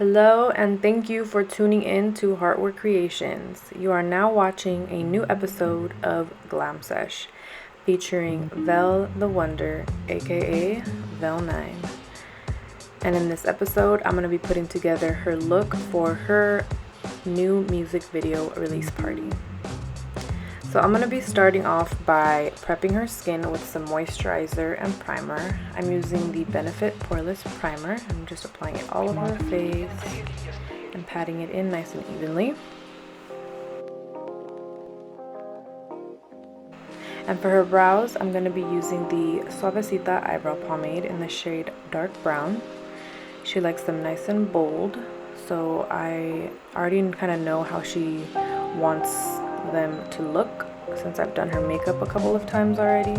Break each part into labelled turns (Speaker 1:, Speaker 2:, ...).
Speaker 1: Hello and thank you for tuning in to heARTwork Creations. You are now watching a new episode of Glam Sesh featuring Vel the Wonder, aka Vel9. And in this episode, I'm going to be putting together her look for her new music video release party. So I'm going to be starting off by prepping her skin with some moisturizer and primer. I'm using the Benefit Poreless primer. I'm just applying it all over her face and patting it in nice and evenly. And for her brows, I'm going to be using the Suavecita eyebrow pomade in the shade dark brown. She likes them nice and bold, so I already kind of know how she wants them to look since I've done her makeup a couple of times already.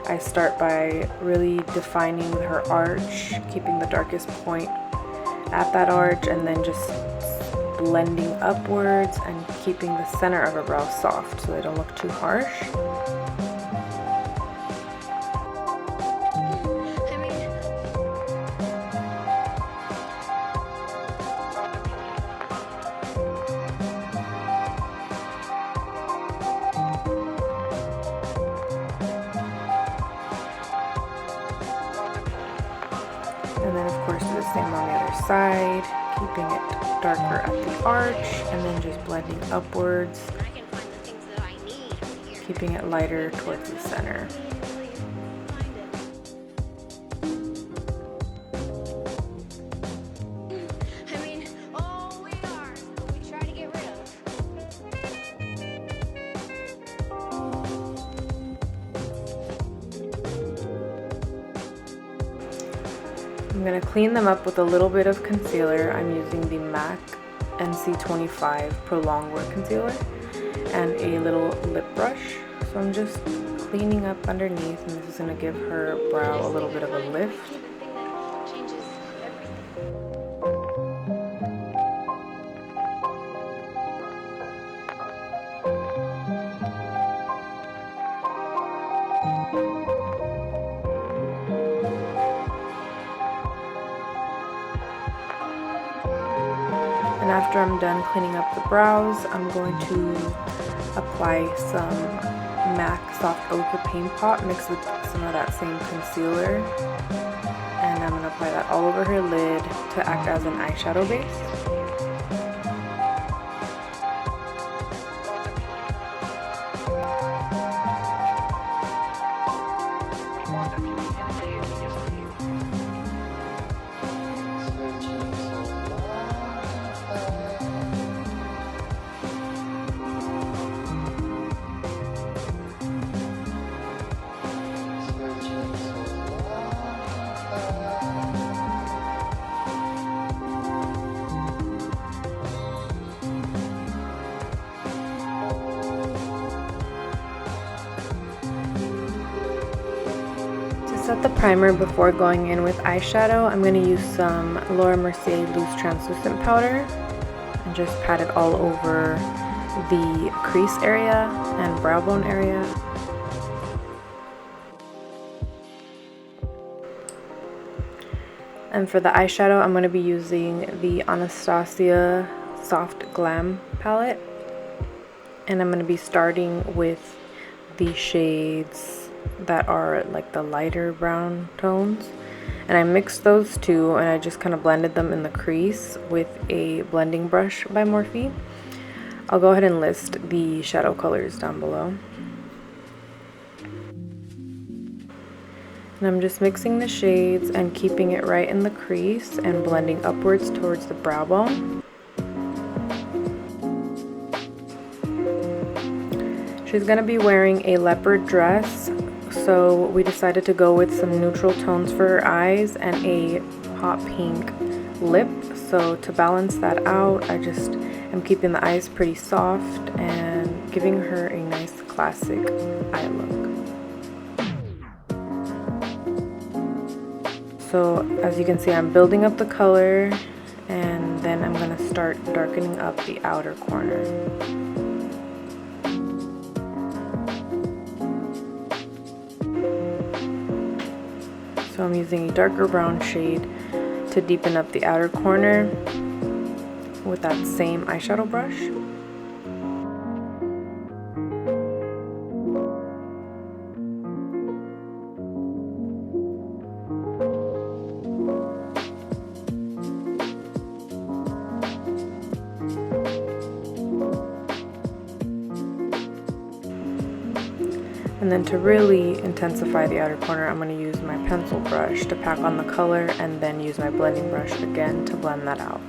Speaker 1: I start by really defining her arch, keeping the darkest point at that arch, and then just blending upwards and keeping the center of her brow soft so they don't look too harsh. And then of course do the same on the other side, keeping it darker at the arch and then just blending upwards, keeping it lighter towards the center. I'm going to clean them up with a little bit of concealer. I'm using the MAC NC25 Prolongwear concealer and a little lip brush. So I'm just cleaning up underneath, and this is going to give her brow a little bit of a lift. And after I'm done cleaning up the brows, I'm going to apply some MAC Soft Ochre Paintpot mixed with some of that same concealer. And I'm going to apply that all over her lid to act as an eyeshadow base. Set the primer before going in with eyeshadow. I'm going to use some Mercier loose translucent powder and just pat it all over the crease area and brow bone area. And for the eyeshadow, I'm going to be using the Anastasia Soft Glam palette, and I'm going to be starting with the shades that are like the lighter brown tones, and I mixed those two and I just kind of blended them in the crease with a blending brush by Morphe. I'll go ahead and list the shadow colors down below. And I'm just mixing the shades and keeping it right in the crease and blending upwards towards the brow bone. She's going to be wearing a leopard dress, so we decided to go with some neutral tones for her eyes and a hot pink lip. So to balance that out, I just am keeping the eyes pretty soft and giving her a nice classic eye look. So as you can see, I'm building up the color, and then I'm going to start darkening up the outer corner. So I'm using a darker brown shade to deepen up the outer corner with that same eyeshadow brush. And then to really intensify the outer corner, I'm going to use my pencil brush to pack on the color and then use my blending brush again to blend that out.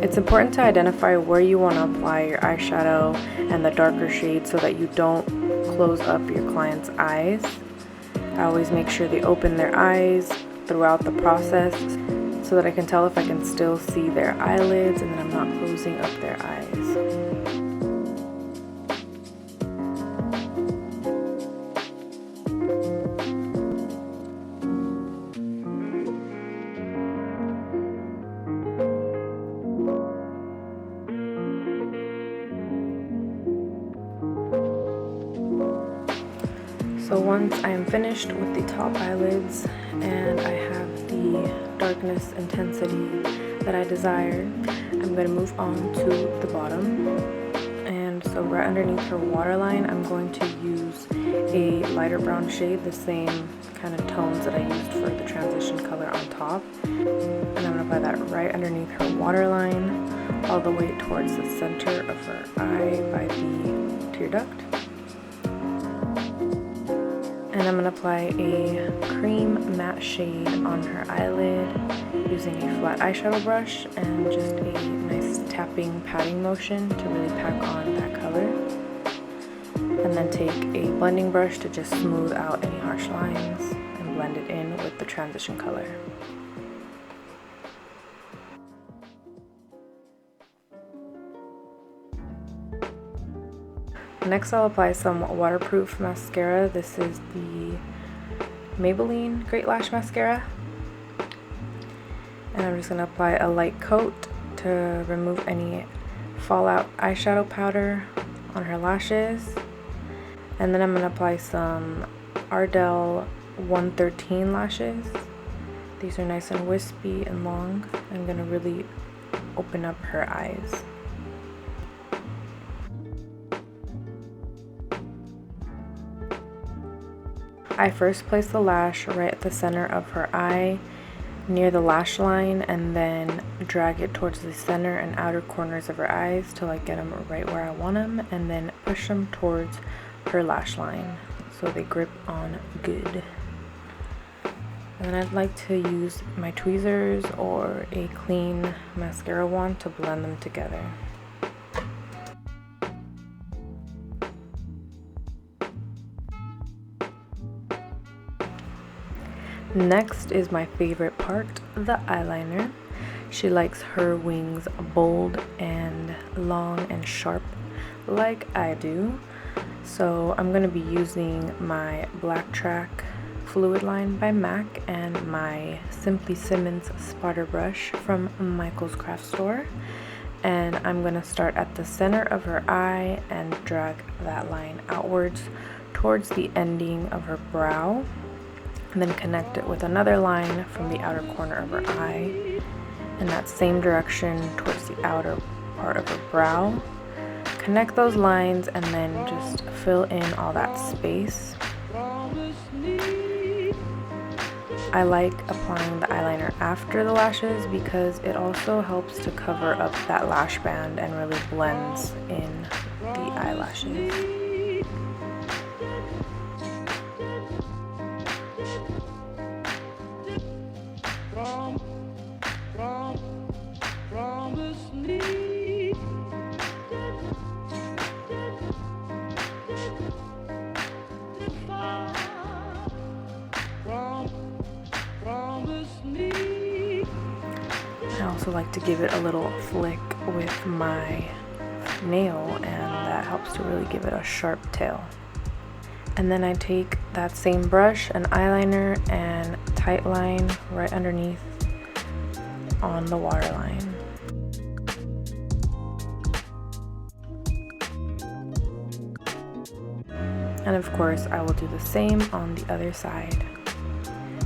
Speaker 1: It's important to identify where you want to apply your eyeshadow and the darker shades so that you don't close up your client's eyes. I always make sure they open their eyes throughout the process so that I can tell if I can still see their eyelids and then I'm not closing up their eyes. So once I am finished with the top eyelids and I have the darkness intensity that I desire, I'm going to move on to the bottom. And so right underneath her waterline, I'm going to use a lighter brown shade, the same kind of tones that I used for the transition color on top. And I'm going to apply that right underneath her waterline, all the way towards the center of her eye by the tear duct. And I'm going to apply a cream matte shade on her eyelid using a flat eyeshadow brush and just a nice tapping patting motion to really pack on that color. And then take a blending brush to just smooth out any harsh lines and blend it in with the transition color. Next, I'll apply some waterproof mascara. This is the Maybelline Great Lash Mascara. And I'm just going to apply a light coat to remove any fallout eyeshadow powder on her lashes. And then I'm going to apply some Ardell 113 lashes. These are nice and wispy and long. I'm going to really open up her eyes. I first place the lash right at the center of her eye near the lash line and then drag it towards the center and outer corners of her eyes till I get them right where I want them, and then push them towards her lash line so they grip on good. And then I'd like to use my tweezers or a clean mascara wand to blend them together. Next is my favorite part, the eyeliner. She likes her wings bold and long and sharp like I do. So I'm going to be using my Black Track Fluidline by MAC and my Simply Simmons spotter brush from Michael's Craft Store. And I'm going to start at the center of her eye and drag that line outwards towards the ending of her brow. And then connect it with another line from the outer corner of her eye in that same direction towards the outer part of her brow. Connect those lines and then just fill in all that space. I like applying the eyeliner after the lashes because it also helps to cover up that lash band and really blends in the eyelashes. I also like to give it a little flick with my nail, and that helps to really give it a sharp tail. And then I take that same brush and eyeliner and tight line right underneath on the waterline. And of course, I will do the same on the other side,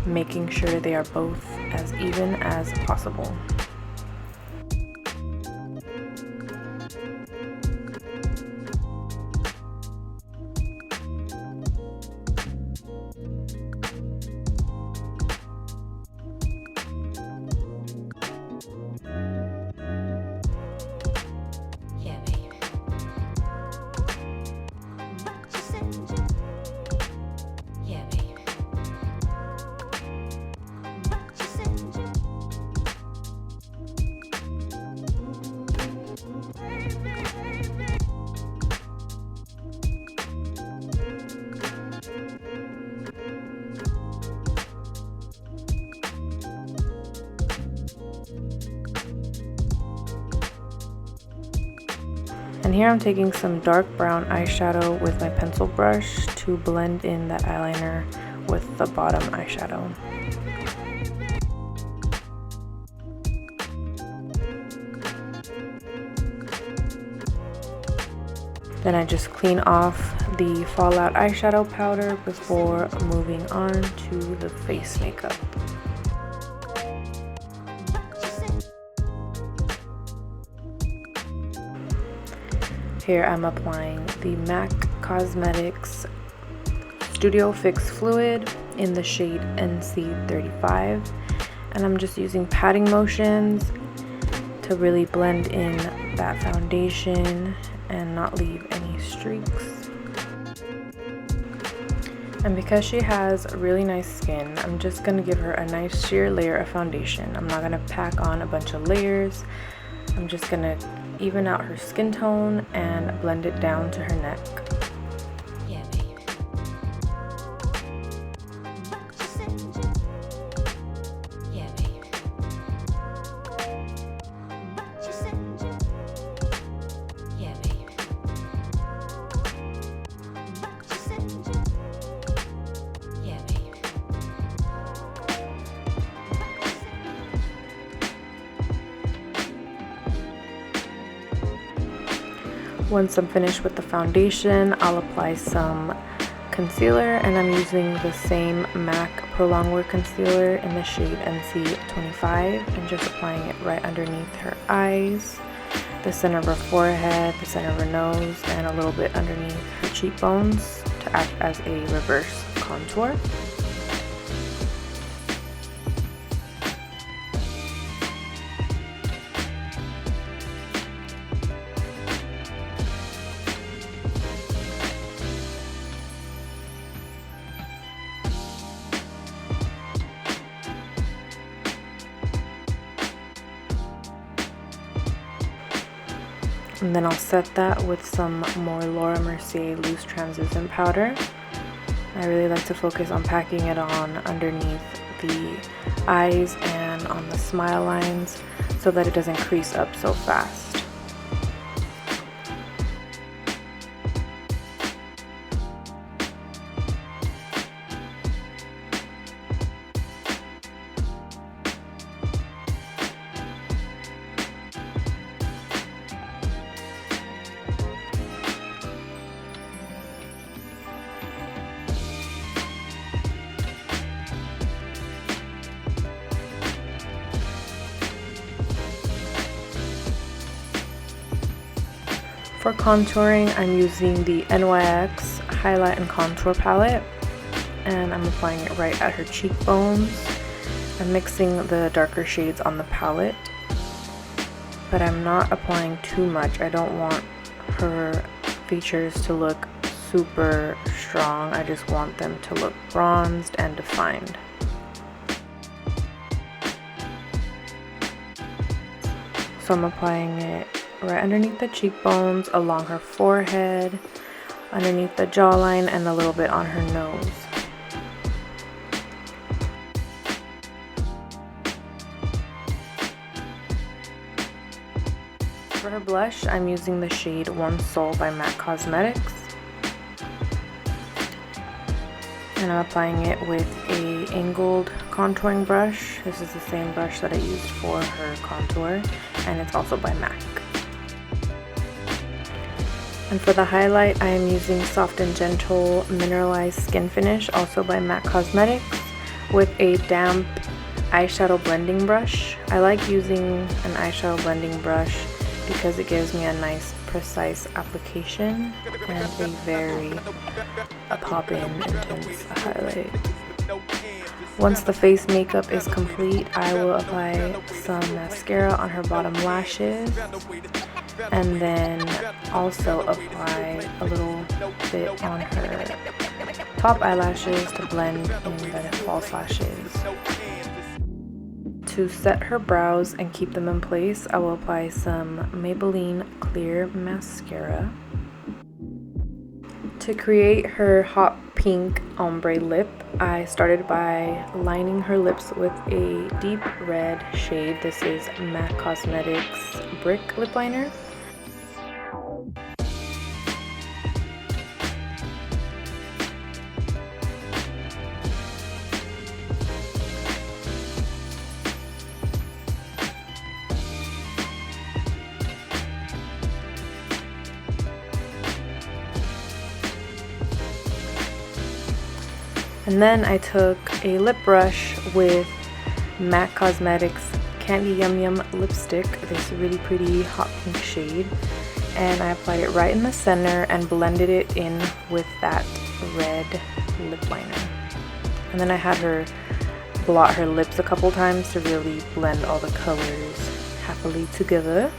Speaker 1: making sure they are both as even as possible. And here I'm taking some dark brown eyeshadow with my pencil brush to blend in that eyeliner with the bottom eyeshadow. Then I just clean off the fallout eyeshadow powder before moving on to the face makeup. Here I'm applying the MAC Cosmetics Studio Fix Fluid in the shade NC25, and I'm just using patting motions to really blend in that foundation and not leave any streaks. And because she has really nice skin, I'm just going to give her a nice sheer layer of foundation. I'm not going to pack on a bunch of layers. I'm just going to even out her skin tone and blend it down to her neck. Once I'm finished with the foundation, I'll apply some concealer, and I'm using the same MAC Prolongwear concealer in the shade NC25 and just applying it right underneath her eyes, the center of her forehead, the center of her nose, and a little bit underneath her cheekbones to act as a reverse contour. And then I'll set that with some more Laura Mercier loose translucent powder. I really like to focus on packing it on underneath the eyes and on the smile lines so that it doesn't crease up so fast. For contouring, I'm using the NYX Highlight and Contour Palette, and I'm applying it right at her cheekbones. I'm mixing the darker shades on the palette, but I'm not applying too much. I don't want her features to look super strong. I just want them to look bronzed and defined. So I'm applying it right underneath the cheekbones, along her forehead, underneath the jawline, and a little bit on her nose. For her blush, I'm using the shade One Soul by MAC Cosmetics. And I'm applying it with a angled contouring brush. This is the same brush that I used for her contour, and it's also by MAC. And for the highlight, I am using Soft and Gentle Mineralize Skinfinish, also by MAC Cosmetics, with a damp eyeshadow blending brush. I like using an eyeshadow blending brush because it gives me a nice precise application and a very poppin' intense highlight. Once the face makeup is complete, I will apply some mascara on her bottom lashes, and then also apply a little bit on her top eyelashes to blend in the false lashes. To set her brows and keep them in place, I will apply some Maybelline Clear Mascara. To create her hot pink ombre lip, I started by lining her lips with a deep red shade. This is MAC Cosmetics Brick Lip Liner. And then I took a lip brush with MAC Cosmetics Candy Yum Yum lipstick, this really pretty hot pink shade, and I applied it right in the center and blended it in with that red lip liner. And then I had her blot her lips a couple times to really blend all the colors happily together.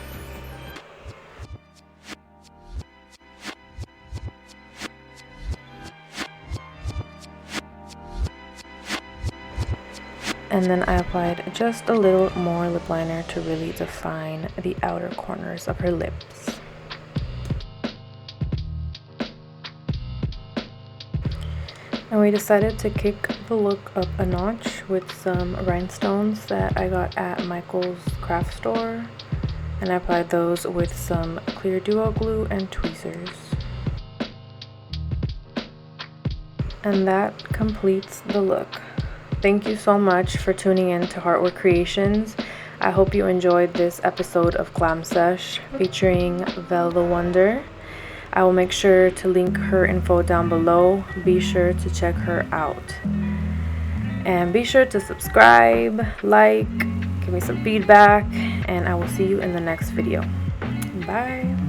Speaker 1: And then I applied just a little more lip liner to really define the outer corners of her lips. And we decided to kick the look up a notch with some rhinestones that I got at Michael's craft store. And I applied those with some clear duo glue and tweezers. And that completes the look. Thank you so much for tuning in to heARTwork Creations. I hope you enjoyed this episode of Glam Sesh featuring Vel the Wonder. I will make sure to link her info down below. Be sure to check her out. And be sure to subscribe, like, give me some feedback, and I will see you in the next video. Bye.